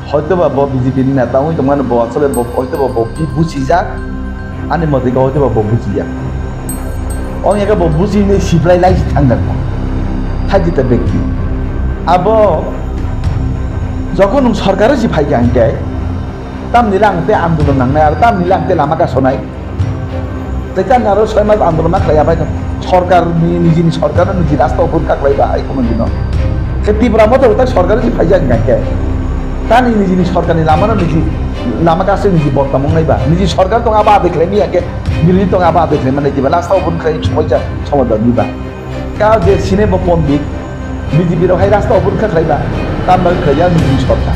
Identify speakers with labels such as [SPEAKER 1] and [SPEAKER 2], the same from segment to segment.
[SPEAKER 1] হয়তোবা বিজেপি নেতা হইতো মানে আসলে হয়তোবা বুঝি যাক আনি মতে হয়তোবা বুঝি যাক অনেক একা বুঝি নেই সিপ্লাই লাইসি থাকবেন না থাকতে ব্যক্তি আব যখন সরকারও যে ফাইকে আনকে তাম নিলে আনতে আন্দোলন নাंनाय আর তাম নিলে আনতে লামা গাছনাय তাই আরো 6 মাস আন্দোলন খাইয়াবাय সরকার নিজেনি সরকার নিজে রাস্তা উপর কাকলাইবা কোনো দিন ত্রিপুরা মতো তাই সরকারের যে ফাইজা গাকে তানি নিজেনি সরকারনি লামানো নিজে লামা গাছে নিজে বর্তমান নাইবা নিজে সরকার তো আবার দেখলে নি আগে বিরোধী তো আবার দেখলে মানে দিবা রাস্তা উপর খাই সময়টা সমাধান দিবা কা যে সিনেব পণ্ডিত বিজেপির হাই রাস্তা উপর খাইবা তার মানে খাইয়া নিজে সরকার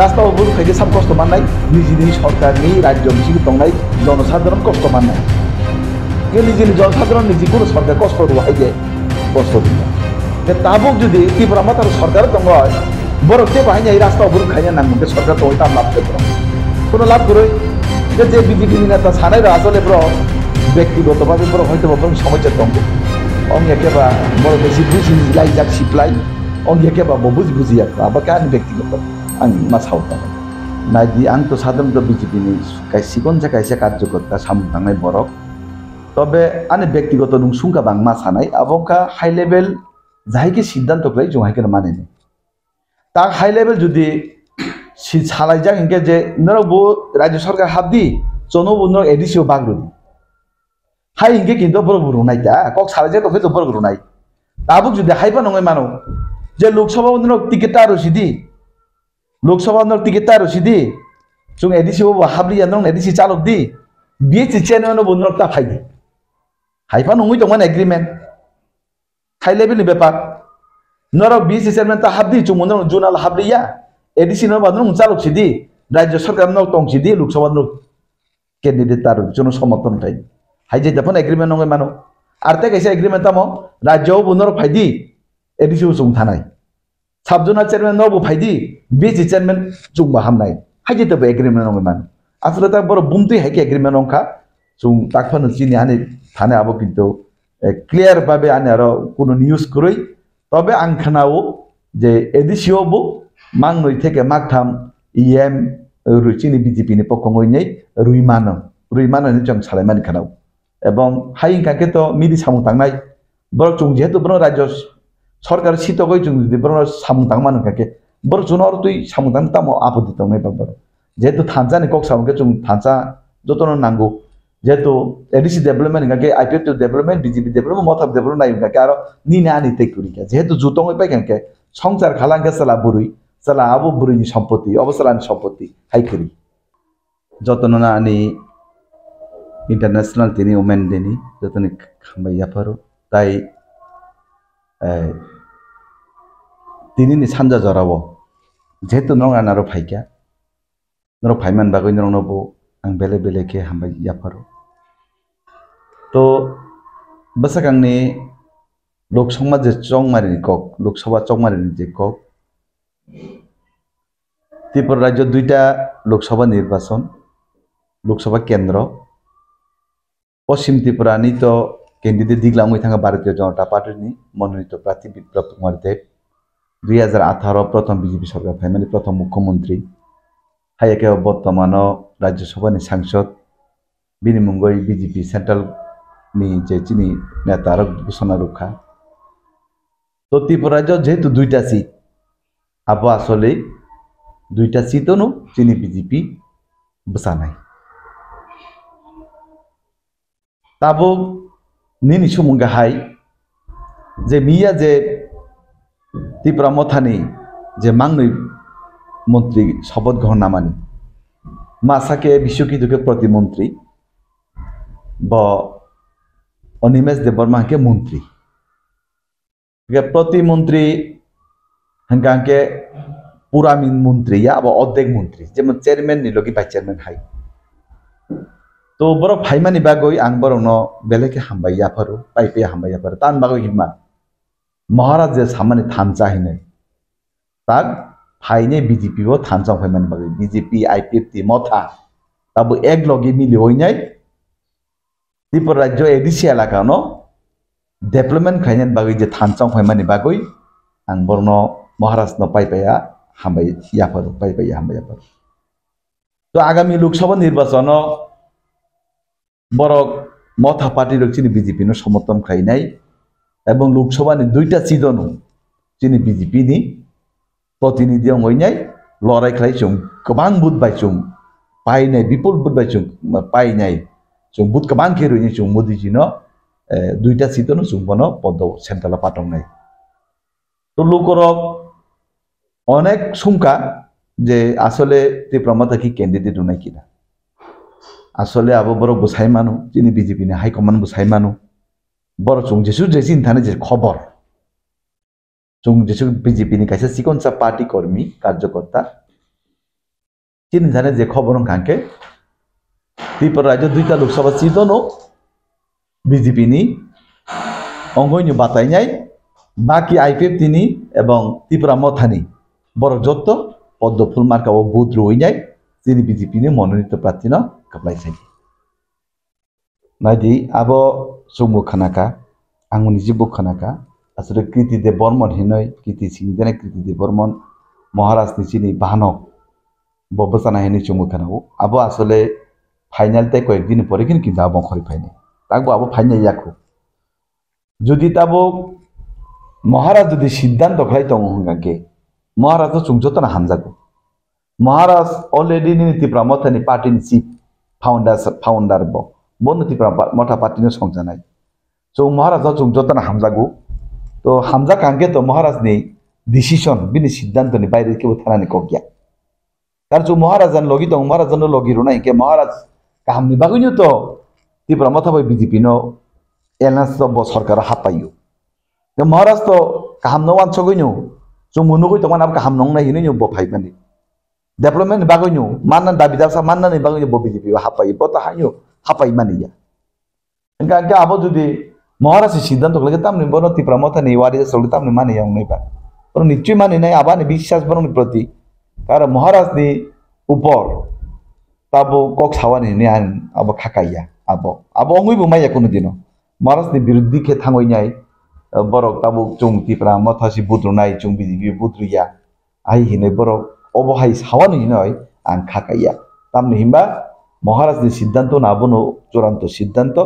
[SPEAKER 1] রাস্তা উপর খাইকে সব কষ্ট মাননাই নিজেনি সরকারনি রাজ্য মিছিল দংনাই জনসাধারণ কষ্ট মাননাই নিজেনি জনসাধারণ নিজে কোনো সরকার কষ্ট রুহাই যে কষ্ট দিবা তাবুক যদি ত্রিপুরা মাতার সরকার দङ বরফতে বাহিনী এই রাস্তা উপর খাইয়া নামতে সরকার তো ওইটা লাভ করতে কোনো লাভ করে যে বিজেপি নেতা সানাই আসলে ব্যক্তিগতভাবে বড় হয়তো সমস্যা দङ অং একেবা বড় বেশি বুঝি লাই যাক সিপ্লাই অং একেবা বুঝি আবা কান ব্যক্তিগত আं मा सावता नायदि आं तो साधारणत बिजेपि नि कायसे कार्यकर्ता सामु थांनाय बरक तबे आंनि व्यक्तिगत नुसुंखा बां मा सानाय आबका हाई लेभेल जायखि सिद्धांत क्लाय जों हायके मानेनि ता हाई लेभेल जुदि सालायजाक इनके जे नरबो राज्य सरकार हाबदि जनबो नर एडिसिओ बाग्रुदि हाई इनके किन्तु बरबुरु नायता कक सालायजा तो फेतो बरबुरु नाय ताबुक जुदि हाइबा नङै मानो जे लोकसभा नर टिकेट आरोसिदि लोकसभा नर टिकेट आरोसिदि जों एडिसिओ हाबलिया नं एडिसि चालक दि बिए चेनन बनर ता फाइदि हाइफा नङै दंमोन एग्रीमेंट हाई लेभेलनि बेपार नर बिए चेयरमैन ता हाबदि जुमन जुनाल हाबलिया एडिसि नर बादन चालक सिदि राज्य सरकार नर तंसिदि लोकसभा नर कैंडिडेट तार जन समर्थन थाय हाइ जे दफन एग्रीमेंट नङै मानो आरते कैसे एग्रीमेंट तामो राज्यआव बनर फाइदि एडिसिओ जों थानाय साबजुनाल चेयरमैन नर फाइदि बिए चेयरमैन जों बाहामनाय हाइ जे दब एग्रीमेंट नङै मानो আসলে তা বড় বুমতে হাইকে এগ্রিমেন্ট অংখা जों ताकफानो चिनि आने थाने आबो किन्तु क्लियर भाबे आने आरो कोनो निউজ करই তবে आं खोनाओ जे एडिसिओबो मांगनय থেকে मागथाम इएम रुचिनि बिजेपि नि पक्षङै रुइमानो जों सालायमानि खोनाओ এবং हाइ काके तो मिदि सामु थांनाय बर जों जेहेतु बर राज्य सरकार सिटगै जों बर सामु थांमानो काके बर जुनर तुइ सामु थां तामो आपत्ति दंनाय बाबर जेहेतु थांजानि कक सामके जों थांजा जतन नांगौ जेहेतु एडिसि डेभलपमेंट इनके IPF to development BJP development मथाब डेभलपमेंट नाय इनके आरो निने आनि तेकुरिका जेहेतु जुतंगै पाइके संसार खालांके सला बुरुई सला आबो बुरुइनि सम्पत्ति अबसलानि सम्पत्ति हाइकरि जतन आनि इंटरनेशनल तिनि वुमेन डेनि जतन खामबाय याफारो ताई तिनि सानजा जरावो जेहेतु नंगा नारो फाइका नरो फाइमान बागै नरनबो आं बेले बेले के हामबाय याफारो तो बसाकांनि लोकसभा जे चौमारिनि कक लोकसभा चौमारिनि जे कक त्रिपुरा राज्य दुईटा लोकसभा निर्वाचन लोकसभा केंद्र पश्चिम त्रिपुरानि तो कैंडिडेट दिग्लांगै थाङा भारतीय जनता पार्टीनि मनोनीत प्रार्थी बिप्लब कुमार देव 2018 प्रथम बीजेपी सरकार फाइमानि प्रथम मुख्यमंत्री हाइके बर्तमान राज्यसभा सांसद बिनि मुंगै बीजेपी सेंट्रल नि जे चिनि नेता घोषणा रुखा तो त्रिपुरा राज्य जेहेतु दुईटा सीट अब आसले दुईटा सीटनो चिनि बीजेपी बसानाय ताबो निनि सुमुंगा हाय जे मिया जे त्रिपुरा मथानि जे मांगनै मंत्री शपथ ग्रहण नामानि मासाके विश्वकिदुके प्रतिमंत्री ब अनिमेश देवबर्मा के मंत्री प्रतिमंत्री हंका के पूरा मंत्री या अब अर्धेक मंत्री जेमन चेयरमैन निलगी भाइस चेयरमैन हाय तो बर फाइमानि बागै आं बरन बेलेके हामबाय याफारो पाइपे हामबाय याफारो तान बागै हिमा महाराज जे सामानि थानचा हिने ताक फाइने बीजेपी वो थानचा फाइमानि बागै बीजेपी आईपीएफ ति मथा तब एक लगे मिली होइनाय त्रिपुरा राज्य एडिसि एलाकानो डेभलपमेंट खायनायनि बागै जे थानचा फाइमानि बागै आं बरन महाराज न पाइपाया হামবাই ইয়াফার পাই পাই হামবাই ইয়াফার তো আগামী লোকসভা নির্বাচন বড় মথা পার্টির চিনি বিজেপি নো সমর্থন খাই নাই এবং লোকসভানি 2টা সিটনো চিনি বিজেপি ni প্রতিনিধি হইনাই লড়াই খাইছুং গোबां বুথ বাইছুং পাইনাই বিপুল বুথ বাইছুং পাইনাই जों बुथ गोबां खेरुनि जों मोदीजीनो 2টা সিটনো जों বনো পদ সেন্ট্রাল পাটং নাই তো লোকরক অনেক সংখ্যা যে আসলে তীব্রমতা কি ক্যান্ডিডেট নাই কিনা আসলে আবো বড় বসাই মানু যিনি বিজেপি নি হাইকমান্ড বসাই মানু বড় जों जेसु जेसिन थाने जे खबर जों जेसु বিজেপি নি কাছে সিকনসা পার্টি কর্মী কার্যকর্তা যিনি জানে যে খবর কাকে ত্রিপুরা রাজ্য 2টা লোকসভা সিটনো বিজেপি নি অঙ্গইনি বাতাইনাই বাকি আইপিএফ তিনি এবং ত্রিপুরা মথানি বড় যত পদ্ম ফুল মার্কা ও বুথ রইনাই যিনি বিজেপি নি মনোনীত প্রার্থী ন কাপলাইসাই নাইদি আবো সুমু খানাকা আঙ্গুনি জিবু খানাকা আসলে কৃতিদেব বর্মন হিনয় কৃতি সিংজনে কৃতিদেব বর্মন মহারাজ নিচিনি বাহানক ববসানা হেনি সুমু খানাও আবো আসলে ফাইনাল তাই কয়েকদিন পরে কিন্তু আবো খরি ফাইনাল তাকবো আবো ফাইনাল ইয়াকো যদি তাবো মহারাজ যদি সিদ্ধান্ত খাই দङ হंगाके মহারাজ চুংজতনা হামজাগো মহারাজ অলরেডি নি ত্রিপুরা মথানি পার্টিनि চিফ फाउंडार बन ত্রিপুরা মথা পার্টিनि সংজাनाय जो মহারাজ চুংজতনা হামজাগো তো হামজা কাंगे তো মহারাজनि ডিসিশন बिनि सिद्धांतनि বাইরে কেউ থানানি কগিয়া তার जो মহারাজান লগি দङ মহারাজান লগি রুনাই के মহারাজ কাহামনি বাগৈনো তো ত্রিপুরা মথা বাই বিজেপি नो एलायंस ब सरकार हापायो तो महाराज तो काम नवान सगैनो जों मुनुगै तो मान काम नंग नाय हिनो ब फाइमानि डेभलपमेंट बागैनो मानना दाबिदासा माननानै बागैनो ब बिजेपि हापायो ब त हायो हापाय मानिया enggak आबो जुदि महाराज सिद्धांत लगे तामनि बनो ত্রিপুরা मथानि वारि सलि तामनि मानि यांगनैबा पर निश्चय मानिनाय आबानि বিশ্বাস बरनि प्रति कारण महाराजनि ऊपर ताबो कक सावानि ने आन आबो खाकाया आबो अंगैबो माया कोनो दिनो महाराजनि बिरुद्धि के थांगैनाय बरक ताबो जों ত্রিপুরা मथासि बुद्रुनाय जों बिजेपि बुद्रुया आइ हिने बरक अबहाय सावानि हिनय आं खाकाया तामनि हिमबा महाराजनि सिद्धांत नाबनो चूड़ान्त सिद्धांत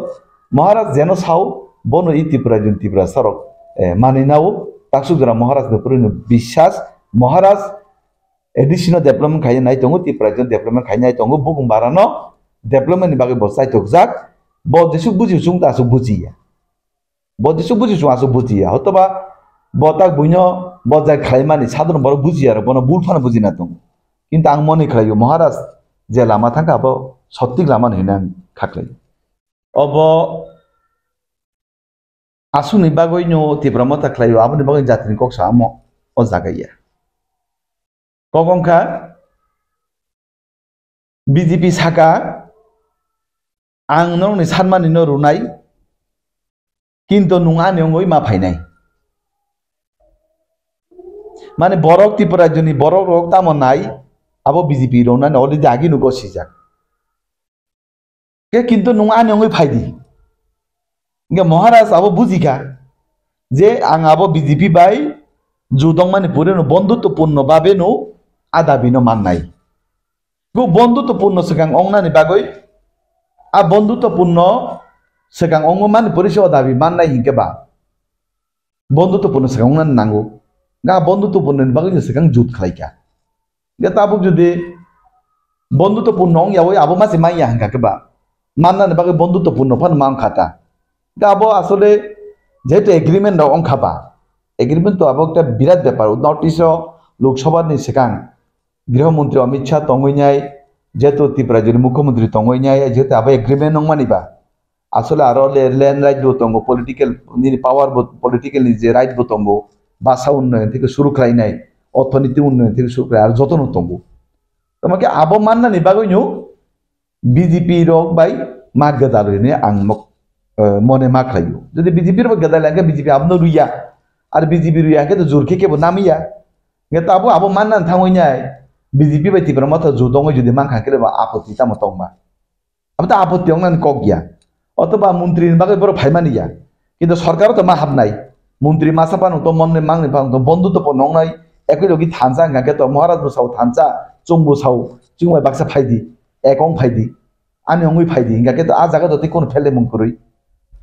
[SPEAKER 1] महाराज जेन साव बनो इ ত্রিপুরা जों ত্রিপুরা सरक मानिनाव ताकसुगरा महाराजनि पुरनो বিশ্বাস महाराज एडिशनल डेभलपमेंट खाय नाय दङ ত্রিপুরা जों डेभलपमेंट खाय नाय दङ बुगुं बारानो डेभलपमेंटनि बागै बसाय तकजाक बजेसु बुजिसुं तासु बुजिया बजेसु बुजिसुं आसु बुजिया हतबा बता बुइनो बजा खायमानि साधारण बर बुजिया र बनो बुलफाना बुजिना दङ किन्तु आं मनि खायो महाराज जे लामा थांगा अब सत्तिक लामा हिना खाख्लै अब आसुनि बागैनो ত্রিপুরা मथा खायो आबनि बागै जातिनि कक्सा आम अ जागाया कगंखा बिजेपि साका आं नंनि सानमानि न रुनाय किन्तु नुङा नेङै मा फायनाय माने बरक ত্রিপুরা जोंनि बरक रक तामनाय आबो बिजेपि रौना अलरेडि आगि नुगो सिजाक के किन्तु नुङा नेङै फायदि इंगे महाराज आबो बुजिका जे आं आबो बिजेपि बाय जुदं माने पुरेनो बंधुत्वपूर्ण भाबेनो आदाबिनो माननाय गो बंधुत्वपूर्ण सिगां अंगनानि बागै आ बंधुत्वपूर्ण सिगां अंग माने परिचय दाबि माननाय हिंकेबा बंधुत्वपूर्ण सिगां अंगनानि नांगौ गा बंधुत्वपूर्ण बागै सिगां जुद खालायका गे ताबुक जुदि बंधुत्वपूर्ण अंग यावै आबो मासे माइया हांकाकेबा माननानि बागै बंधुत्वपूर्ण फान मान खाता गा आबो आसले जेहेतु एग्रीमेंट अंखाबा एग्रीमेंट तो आबो एकटा बिराट ब्यापार नर्थ इस्ट लोकसभानि सिगां गृहमंत्री अमित शाह तंगैनाय जेहेतु ত্রিপুরা जोंनि मुख्यमंत्री तंगैनाय जेहेतु आबो एग्रीमेंट नंमानिबा आसले आरो लैंड राइट बो दङ पलिटिकल पावर पलिटिकल जे राइट बो दङ भाषा उन्नयन থেকে শুরু খাইনাय অর্থনীতি উন্নয়ন থেকে শুরু করে আর যতন দङ তোমাকে आबो माननानै बागैनो বিজেপি রক बाय मा गदालैनो आं मने मा खायो যদি বিজেপি রক गदालांगे বিজেপি आबनो रुया आरो बिजेपि रुयाके तो जुरखे केबो नामिया गे ताबो आबो माननानै थांगैनाय बिजेपि बाय ত্রিপুরা मथा जुदङै जुदि मानखाकेबा आपत्ति ताम तंबा अब ता आपत्ति अंगनानि कगिया अथवा मंत्रीनि बागै बर फायमानिया किन्तु सरकार तो मा हाबनाय मंत्री मासापानो तो मनने मांगने पां तो बंधुत्व नंनाय একই লগে থানসা গাকে তো মহারাজ বসাও থানসা চং বসাও চুমাই বাক্সা ফাইদি একং ফাইদি আনি অঙ্গুই ফাইদি গাকে তো আ জায়গা তো কোন ফেলে মন করই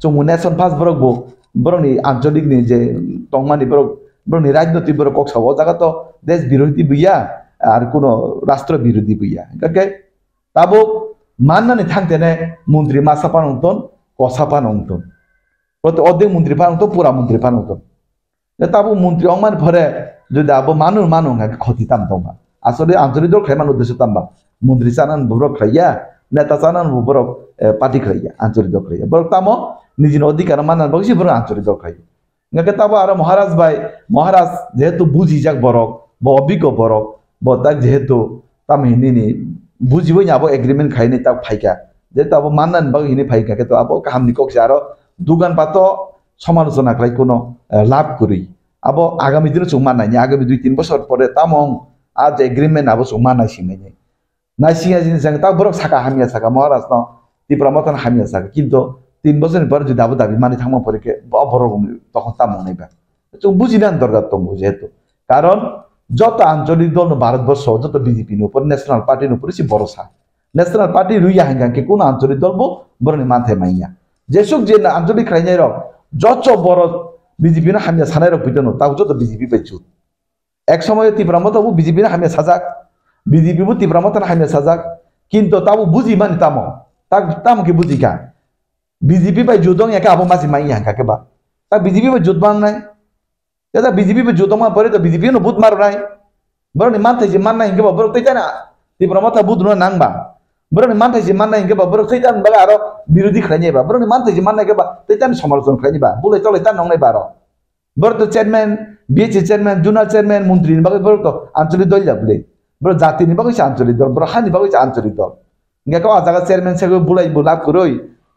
[SPEAKER 1] চমু নেশন ফাস বরক বো বরংনি আঞ্চলিক নি যে টংমানি বরক বরংনি রাজনৈতিক বরক কক সাও জায়গা তো দেশ বিরোধী বইয়া আর কোনো রাষ্ট্র বিরোধী বইয়া গাকে তাবো মাননানি থাকতেনে মন্ত্রী মাসাপা নংতন কসাপা নংতন অর্ধেক মন্ত্রী পানংতন পুরা মন্ত্রী পানংতন তাবো মন্ত্রী অংমান ভরে যদি আবো মানুষ মানুষ ক্ষতি তাম দংবা আসলে আঞ্চলিক দল খাইমান উদ্দেশ্য তামবা মন্ত্রী চানান বরক খাইয়া নেতা চানান বরক পার্টি খাইয়া আঞ্চলিক দল খাইয়া বরক তামো নিজের অধিকার মানান বসে বরং আঞ্চলিক দল খাই গাকে তাবো আর মহারাজ যেহেতু বুঝি যাক বরক ব অভিজ্ঞ বরক ব তাক যেহেতু তাম হিনি বুঝিবই আবো এগ্রিমেন্ট খাইনি তাক ফাইকা যেহেতু আবো মাননান বাগ হিনি ফাইকা তো আবো কাহামনি ককছে আরো দুগান পাতো সমালোচনা খাই কোনো লাভ করি আবো আগামী দিনে চুক মানাইনি আগামী 2-3 বছর পরে তামং আজ এগ্রিমেন্ট আবো চুক মানাইছিংনাই নাইসিংয়া জিনিস তা বরক সাকা হামিয়া সাকা মহারাজ ন ত্রিপুরা মতন হামিয়া সাকা কিন্তু 3 বছরের পরে যদি আবু দাবি মানে থাকবো পরে বড় তখন তামং নাইবা বুঝি না দরকার তো যেহেতু কারণ যত আঞ্চলিক দল ভারতবর্ষ যত বিজেপি উপর ন্যাশনাল পার্টির উপরে সে ভরসা ন্যাশনাল পার্টি রুইয়া হাঙ্গাকে কোন আঞ্চলিক দল বরং মাথায় মাইয়া যেসব যে আঞ্চলিক খাইনাই রক যত বড় বিজেপি না হামিয়া সানাই রক বিতন তাও যত বিজেপি পাইছু এক সময় ত্রিপুরা মতো বিজেপি না হামিয়া সাজাক বিজেপি ত্রিপুরা মতো হামিয়া সাজাক কিন্তু তাও বুঝি মানে তামো তামকে বুঝি কা বিজেপি পাই যুদং একা আবো মাঝি মাইয়া হাঙ্গাকে বা তা বিজেপি পাই যুদ বাং নাই দাদা বিজেপি পাই যুদমা পরে তো বিজেপি নো বুধ মার নাই বরং মানতে যে মান নাই হিংকে বরং তাই না ত্রিপুরা মতো বুধ নো নাংবা বরং মানতে যে মান নাই হিংকে বরং তাই জান বালা আরো বিরোধী খাইনিবা বরং মানতে যে মান নাই কে বা তাই জান সমালোচনা খাইনিবা বলে চলে তা নংনাই বারো বরং তো চেয়ারম্যান বিএচি চেয়ারম্যান জোনাল চেয়ারম্যান মন্ত্রী বাকি বরং তো আঞ্চলিক দল যাবলে বরং জাতি নিবা কইছে আঞ্চলিক দল বরং হানি বাকি আঞ্চলিক দল গাকে জায়গা চেয়ারম্যান সাহেব বুলাইবো লাভ করই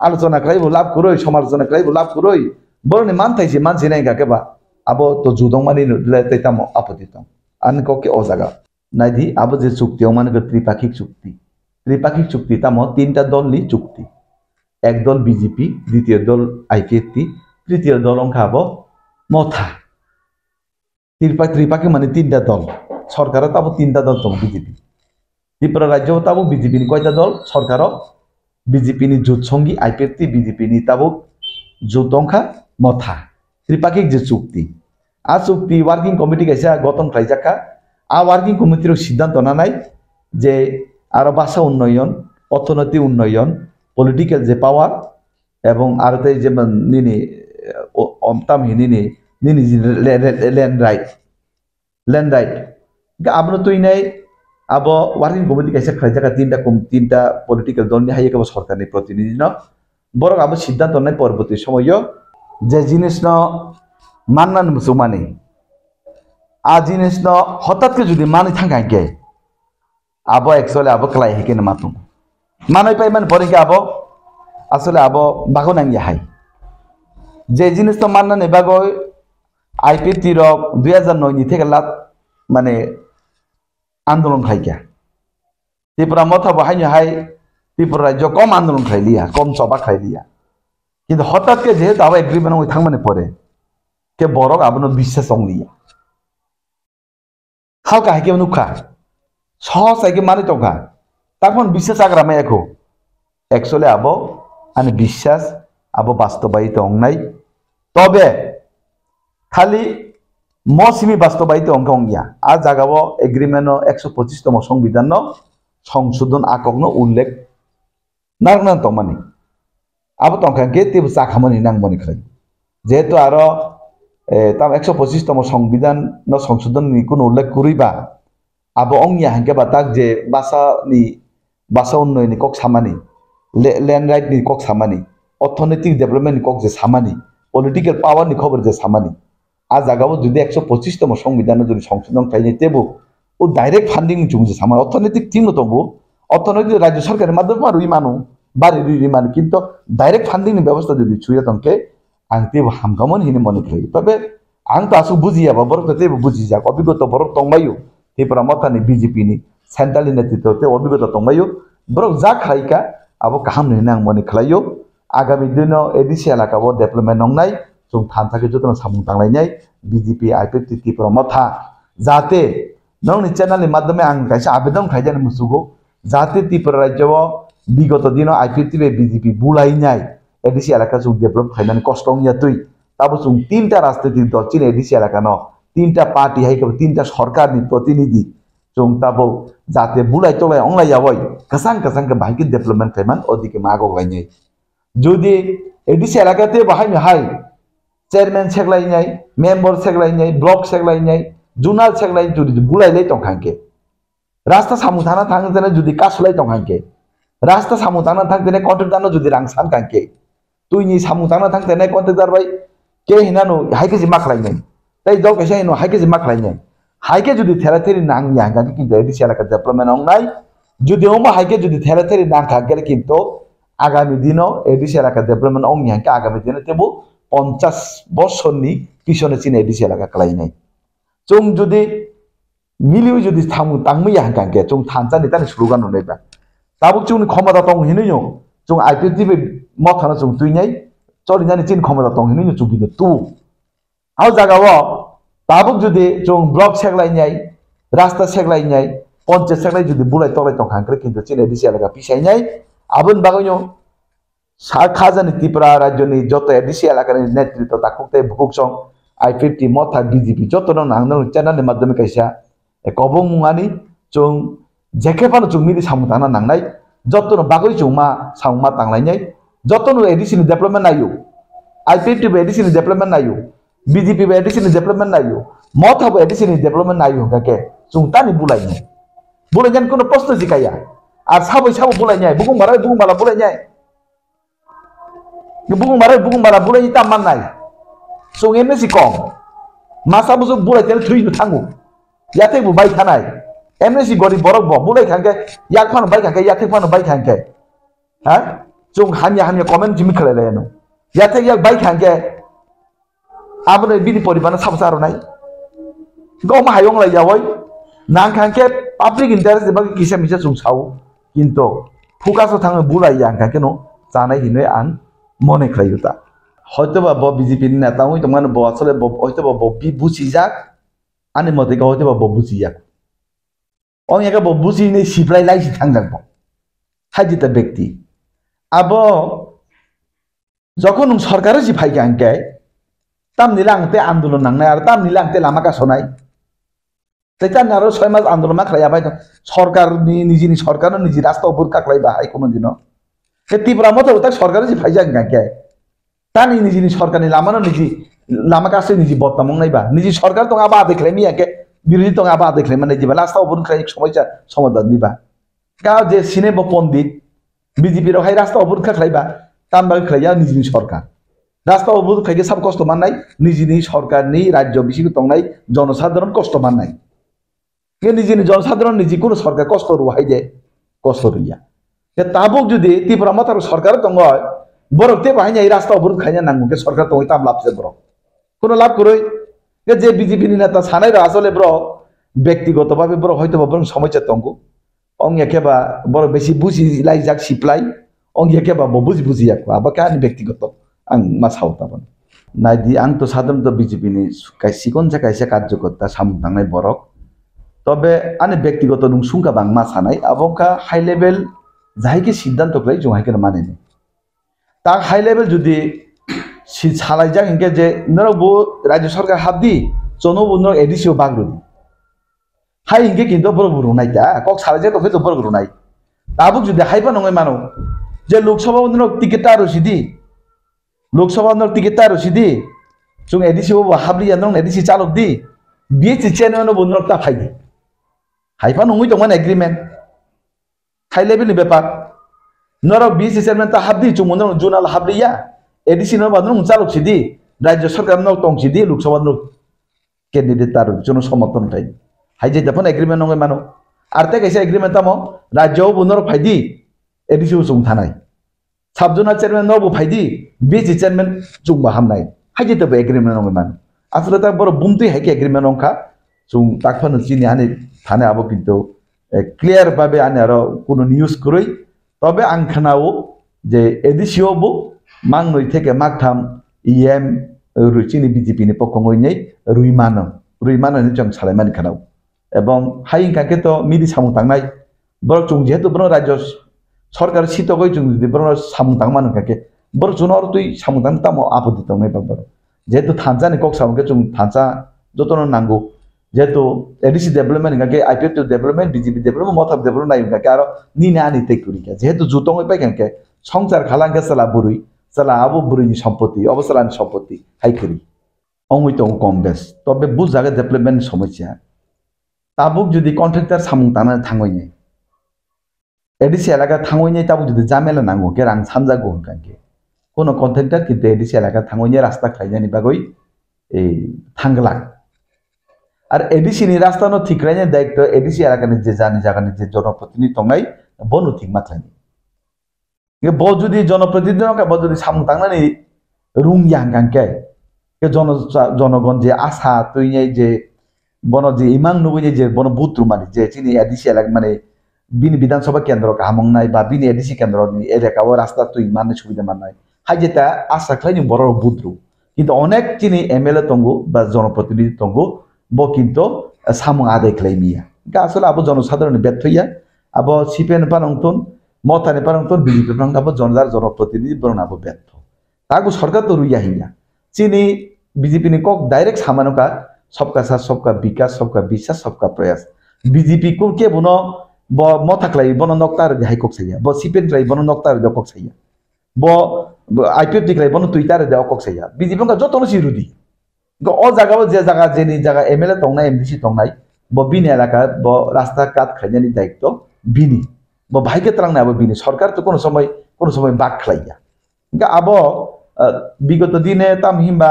[SPEAKER 1] আলোচনা খাইবো লাভ করই সমালোচনা খাইবো লাভ করই বরং মানতে যে মানছে নাই গাকে বা আবো তো জুদং মানি তাই তাম আপত্তি তাম আন ককে ও জায়গা নাইদি আবো যে চুক্তি মানে ত্রিপাক্ষিক চুক্তি তাম 3টা দল নি চুক্তি এক দল বিজেপি দ্বিতীয় দল আইপিএফটি তৃতীয় দল অংশ আবো মথা ত্রিপাক্ষিক মানে 3টা দল সরকারও তাবো 3টা দল তো বিজেপি ত্রিপুরা রাজ্য তাবো বিজেপি নি কয়টা দল সরকারও বিজেপি নি জোট সঙ্গী আইপিএফটি বিজেপি নি তাবো জোট অংশা মথা ত্রিপাক্ষিক যে চুক্তি আর চুক্তি ওয়ার্কিং কমিটি গেছে গঠন খাইজাকা আর ওয়ার্কিং কমিটির সিদ্ধান্ত না নাই যে আরো ভাষা উন্নয়ন অর্থনৈতিক উন্নয়ন পলিটিক্যাল যে পাওয়ার এবং আরো যে নিনি অমতাম নিনি নিনি ল্যান্ড রাইট আপনার তুই নাই আবো ওয়ার্কিং কমিটি গেছে খাইজাকা 3টা পলিটিক্যাল দল নিয়ে হাইয়ে সরকারের প্রতিনিধি ন বরং আবার সিদ্ধান্ত নাই পরবর্তী সময়ও যে জিনিস ন মাননান মুসলমানি আ জিনিস ন হঠাৎ যদি মানি থাকা গে আবো একচুয়ালি আবো ক্লাই হেকে মাতুম মানাই পাই মানে পরে আবো আসলে আবো বাগো নাঙ্গি হাই যে জিনিস তো মাননা নেবাগ আইপিএফটি রক 2009 নি থেকে লাত মানে আন্দোলন খাইকা ত্রিপুরা মথা বাহাই হাই ত্রিপুরা রাজ্য কম আন্দোলন খাইলিয়া কম সভা খাইলিয়া কিন্তু হঠাৎ কে যেহেতু আবার এগ্রিমেন্ট ওই থাকমানে পরে কে বরক আপনার বিশ্বাস অংলিয়া হালকা হাইকে নুখা সহজ হাইকে মানে টকা তখন বিশ্বাস আগ্রামে এখো একচুয়ালি আবো আনে বিশ্বাস আবো বাস্তবায়িত অংনাই তবে খালি মৌসুমি বাস্তবায়িত অঙ্ক অঙ্গিয়া আর জাগাবো এগ্রিমেন্ট 125তম সংবিধান সংশোধন আকগ্ন উল্লেখ নাগনা তমানি আবো তংখাকে তেবো চাখামনি নাংমনি খাই যেহেতু আরো তাম 125তম সংবিধান সংশোধন কোনো উল্লেখ করিবা আবো অংনিয়া হাঙ্কে বা তাক যে বাসা উন্নয়নি কক সামানি ল্যান্ড রাইট নি কক সামানি অর্থনৈতিক ডেভেলপমেন্ট কক যে সামানি পলিটিক্যাল পাওয়ার নি খবর যে সামানি আজ জাগাবো যদি 125তম সংবিধান যদি সংশোধন খাইনি তেবো ও ডাইরেক্ট ফান্ডিং চুং যে সামানি অর্থনৈতিক তিনও তবু অর্থনৈতিক রাজ্য সরকারের মাধ্যমে আর রুই মানু বাড়ি রুই মানু কিন্তু ডাইরেক্ট ফান্ডিং ব্যবস্থা যদি ছুঁয়ে তংকে आं तेबो हामगामोन हिने मने खायो तबे आं तो आसु बुझियाबा बरक तेबो बुझि जा अभिज्ञता बरक तंबायो त्रिपुरा मथानि बीजेपी नि सेंट्रल नेतृत्व ते अभिज्ञता तंबायो बरक जा खाइका आबो गाहाम हिने आं मने खायो आगामी दिनाव एडिसि एलाकाबो डेभलपमेन्ट नंनाय जों थानथाके जतन सामुं थांनायनाय बीजेपी आइपिएफटी त्रिपुरा मथा जाहाथे नोंनि चैनलनि माध्यमे आं कायसे आवेदन खालामजानो मुसुगौ जाहाथे त्रिपुरा राज्योआव विगत दिनाव आईपीएफटी बीजेपी बुलायनाय एडिसी एलाका जों डेभलप खालामनानै कष्ट यातुई ताबो जों तीनटा राजनीतिक दल चीन एडिसी एलाकानो तीनटा पार्टी है तीनटा सरकारनि प्रतिनिधि जों ताबो जाहाथे बुलाय तलाय अंलायावै कसां कसां के बाहायके डेभलपमेंट खालामन ओदिके मागलायनाय जुदि एडिसी एलाकाते बाहायनो हाय चेयरमैन सेगलायनाय मेम्बर सेगलायनाय ब्लक सेगलायनाय जुनाल सेगलाय जुदि बुलायलाय तंखांके रास्ता सामुथाना थांगोन जुदि कासुलाय तंखांके रास्ता सामुथाना थांगोन कन्ट्रेक्टारनो जुदि रां सानखांके तुइनि सामुथाना थांगोन कन्ट्रेक्टार बाय के हिनानो हायके जिमा खालायनाय तै दल कैसे हिनो हायके जिमा खालायनाय हायके जुदि थेराथेरि नांनि हांगाके किन्तु एडिसी एलाका डेभलपमेंट अंनाय जुदि ओमा हायके जुदि थेराथेरि नांखांके किन्तु आगामी दिनाव एडिसी एलाका डेभलपमेंट अंनि हांके आगामी दिनाव तेबो 50 बछरनि पिछने चीन एडिसी एलाका खालायनाय जों जुदि मिलिउ जुदि थांमै हांखांके जों थानसानि तानि स्लोगान नुनायबा ताबो जों क्षमता दं हिनैयो जों आईपीएफटी मथाना जों तुइनाय चलिनानि चीन क्षमता दं हिनैयो जों बिनो तु आव जागाव ताबो जुदि जों ब्लक सेगलायनाय रास्ता सेगलायनाय पंचायत सेगलाय जुदि बुलाय तलाय तंखांके किन्तु चीन एडिसी एलाका पिछायनाय आबोन बागैनो खाजानि त्रिपुरा राज्यनि जत एडिसी एलाकानि नेतृत्व ताकुते बुकुसं आईपीएफटी मथा बीजेपी जतनो नांनो चैनलनि माध्यमे कायसा कबं मुङानि जों जेखेफानो जों मिलि सामुथाना नांनाय जतनो बागै जों मा सामुमा तांलायनाय जतनो एडिसी डेभलपमेंट नायो आईपीएफटी एडिसी डेभलपमेंट नायो बीजेपी एडिसी डेभलपमेंट नायो मथा एडिसी डेभलपमेंट नायो काके जों तानि बुलायनाय बुलायनायनि कोनो प्रश्न जिकाया आर साबै साबो बुलायनाय बुगुमारा बुलायनाय बुगुमारा बुलायनि ताम माननाय जों एमएससी कम मासाबो जों बुलायतेन थ्रिनो थांगो याथे बुबाय थानाय एमएससी गरि बरक ब बुलाय खांके याक फानो बाय खांके याथे फानो बाय खांके हा जों हानिया कमेन्ट जिमि खलायलायनो याथे याक बाय खांके आबने बिनि परिबाना साबसारनाय गम हायंलाय यावै नां खांके पाब्लिक इंटरेस्ट बा किसे मिसे जों साव किन्तु फोकासो थाङो बुलाय यां खांके न जानाय हिनो आं मने खालायोता হয়তোবা ব বিজেপি নেতা হইতো মানে ব আসলে হয়তোবা বি বুঝি যাক আনি মতে হয়তোবা ব বুঝি যাক অং একা ব বুঝি নে সিপ্লাই লাইসি থাংদাক হাইজিতা ব্যক্তি আব যখন সরকারে জি ফাইকে আনকে তাম নিলাংতে আন্দোলন নাংনায় আর তাম নিলাংতে লামা কাসনায় তাইতান আরো 6 মাস আন্দোলন মা খাইয়া বাই সরকারনি নিজিনি সরকারনি নিজি রাস্তা উপর কাকলাইবা হাই কোন দিন তে ত্রিপুরা মতো তা সরকারে জি ফাইজাক গাকে तानी निजी सरकारनि लामानो निजी लामा कासे निजी बदनाम नायबा निजी सरकार तो आबा देखले मियाके बिरोधी तो आबा देखले माने जिबा लास्टआव बुन खाय एक समस्या समाधान दिबा का जे सिनेमा पण्डित बीजेपी रो हाय रास्ता बुन खायबा तानबा खाया निजी सरकार रास्ता बुन खायके सब कष्ट माननाय निजी सरकारनि राज्य बिसिखौ तंनाय जनसाधारण कष्ट माननाय के निजी जनसाधारण निजी कोन सरकार कष्ट रुहाय जे कष्ट रुया ते ताबुक जुदि त्रिपुरा माथार सरकार दङ बरक ते बाहायनाय रास्ता अबरुद खायना नांगौ के सरकार तो ताम लाभ से ब्रो कोनो लाभ करय के जे बीजेपी नि नेता सानाय रा असले ब्रो व्यक्तिगत भाबे ब्रो हयतो ब्रो समस्या तंगो अंग एकेबा ब्रो बेसी बुझि लाई जाक सिप्लाय अंग एकेबा बुझि याक आबा कानि व्यक्तिगत आं मा सावताबन नायदि आं तो साधारण तो बीजेपी नि सिकन से कायसे कार्यकर्ता सामु थांनाय बरक तबे आनि व्यक्तिगत नुं सुंगा बां मा सानाय आबका हाई लेभेल जायके सिद्धांत क्लै जोहायके माने ता हाई लेवल जुदि सालाय जाक इनके जे नरबो राज्य सरकार हाबदि जनो बुनो एडिसिओ बागरुदि हाय इनके किन्तु बरबुरु नायता कक सालाय जे तो बरबुरु नाय ताबुक जुदि हायबा नङै मानो जे लोकसभा उनो टिकेट आरुसिदि लोकसभा उनो टिकेट आरुसिदि जों एडिसिओ हाबलि यानो एडिसि चालक दि बिए चेनो बुनो ता फायदि हायफा नङै दंमोन एग्रीमेंट हाई लेवल नि बेपार नरक बीसी चेयरमैन ता हाबदि चुमनो जुनाल हाबलिया एडिसी न बादन चालक सिदि राज्य सरकार न तंग सिदि लोकसभा न कैंडिडेट तार जन समर्थन थाय हाइजे दफन एग्रीमेंट नङै मानो आरते कैसे एग्रीमेंट तामो राज्य बुनर फायदि एडिसी जों थानाय साब जुनाल चेयरमैन न बो फायदि बीसी चेयरमैन जों बाहामनाय हाइजे दब एग्रीमेंट नङै मानो आसले ता बर बुमति हाइके एग्रीमेंट नंखा जों ताकफान जिनि आने थाने आबो किन्तु क्लियर भाबे आने आरो कोनो न्यूज करय तबे आं खोनाओ जे एडिसिओ बो मांगनै थेके मागथाम इएम रुचिनि बीजेपी नि पक्षङै रुइमानो रुइमानानै जों सालायमानि खानाव এবং हायिं काके तो मिदि सामुं थांनाय बर जों जेहेतु बर राज्य सरकार सिटगै जों जुदि बर सामुं थांमानो काके बर जुनर तुई सामुं थां तामो आपत्ति दंनाय बाबर जेहेतु थांजानि कक सामुंके जों थांजा जतन नांगौ जेहेतु एडिसि डेभलपमेंट काके IPF to development BJP development मथा डेभलपमेंट नाय काके आरो निने आनि तेकुरिका जेहेतु जुतंगै पाइ काके संसार खालांके सला बुरुई सला आबो बुरुइनि सम्पत्ति अबसलानि सम्पत्ति हाइखरि अंगै तो कम बेस तबे बुजागे डेभलपमेंट समस्या ताबुक जुदि कन्ट्रेक्टर सामुं ताना थांगैने एडिसि एलाका थांगैने ताबुक जुदि जामेला नांगौ के रां सानजागौ काके कोनो कन्ट्रेक्टर किन्तु एडिसि एलाका थांगैने रास्ता खायनानि बागै ए थांगलाक আর এডিসি नि रास्ता नो थिक्रायने दायित्व एडिसि एलाकानि जे जानि जागानि जे जनप्रतिनिधि तंनाय बनु थिक माथ्रानि ये ब जुदि जनप्रतिनिधि नका ब जुदि सामुं तांनानै रुं यांगांके के जनगण जे आशा तुइने जे बन जे इमां नुबुने जे बन बुथरुमानि जे चिनि एडिसि एलाका माने बिनि विधानसभा केन्द्र का हामंनाय बा बिनि एडिसि केन्द्रनि एलाकाव रास्ता तुइ माने सुबिदा माननाय हाजेता आशा खालायनि बर बुथरु किन्तु अनेक चिनि एमएलए तंगु बा जनप्रतिनिधि तंगु ब किन्तु सामुं आदाय खालायमिया आसले आबो जनसाधारण बेथया आबो सिपिएन पानंतन मथानि पानंतन बिजेपि पानंतन जनजार जनप्रतिनिधि बरनाबो बेथ तागु सरकार तो रुइया हिया चिनी बीजेपी नि कक डायरेक्ट सामानोका सबका साथ सबका विकास सबका विश्वास सबका प्रयास बीजेपी को के बनो ब मथाखलाई बनो नक्तार हाइ कक साया ब सिपिएन क्लाई बनो नक्तार द कक साया ब आईपीएफ दिखलाई बनो ट्विटर द कक साया बीजेपी का जतनो सिरुदी ग अ जागाव जे जागा जेनि जागा एमएलए तंनाय एमडीसी तंनाय ब बिनि एलाका ब रास्ता काट खायनानि दायित्व बिनि ब भाइके त्रांनाबो बिनि सरकार तो कोनो समय बाक खलाइया गा आबो विगत दिने तामहिमबा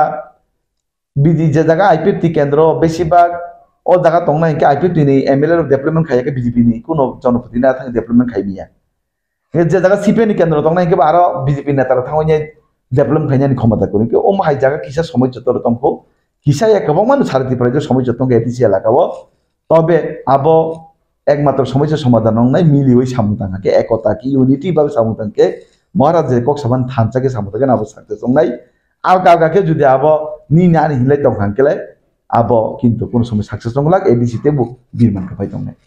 [SPEAKER 1] बिदि जे जागा आईपीएफ टी केन्द्र बेसिबाग अ जागा तंनाय के आईपीएफ टी नि एमएलए डेभलपमेंट खायाके बीजेपी नि कोनो जनप्रतिनिधि थां डेभलपमेंट खायमिया जे जागा सीपीएन केन्द्र तंनाय के आरो बीजेपी नेता थांनाय डेभलपमेंट खायनानि क्षमता कोनि के ओम हाइ जागा किसा समय जतर तंखौ किसा एकबां मान सारथि प्राय समय जतन एडिसि एलाकाव तबे आबो एकमात्र समस्या समाधान नंनाय मिलिवै सामुंतांगा के एकता की यूनिटी बा सामुंतांके महाराज जे कक समान थांचा के सामुंतांगे नाबो सक्सेस संनाय आगा के जुदि आबो नि नानि हिलाय तंखांकेलाय आबो किन्तु कोन समय सक्सेस नंगलाक एडिसि ते बु बिरमान का फाय तंनाय